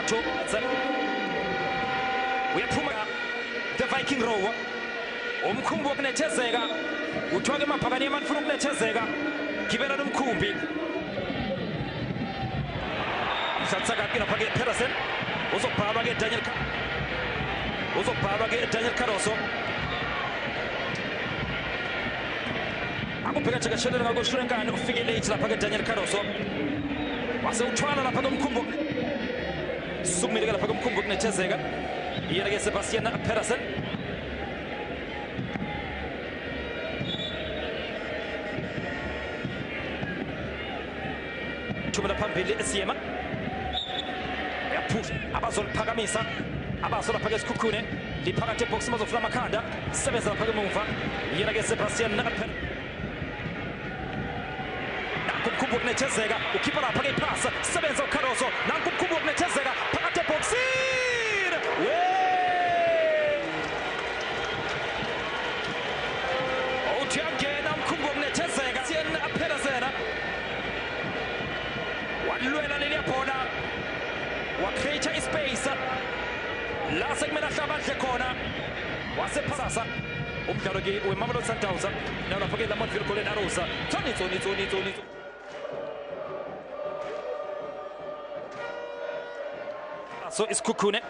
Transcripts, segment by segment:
2 uyaphuma the Viking row umkhumbi wokunethezeka uthoke emabhakani emanifuna ukunethezeka gibela nomkhumbi satsakakira phake Pedersen uzobhalwa ke Daniel Caroso akubheka nje kashelele ngakoshrenkani ufike late lapha ke Daniel Caroso wase uthwala lapha komkhumbi sumile lapha komkhumbi wokunethezeka yena ke Sebastian Pedersen thumela phambili esiyema yaphuza abazoliphakamisa abasola phake esikhukhune liphakathi ebox bazofuna amakhanda sebenza lapha emuva yena ke Sebastian Pedersen kumkhumbi wokunethezeka ukhipha lapha ke iphasa sebenza uCaroso nanku kumkhumbi wokunethezeka phakathi eboxini uthi angena umkhumbi wokunethezeka Sebastian Pedersen walwela leli bhola wacreate ispace la sekumele ahlabadle khona wasephasa umdlalo ke weMamelodi Sundowns nalapha ke laMontville Golden Arrows tsoni so isikhukhune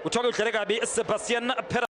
uthoke udlale kabi Sebastian Pedersen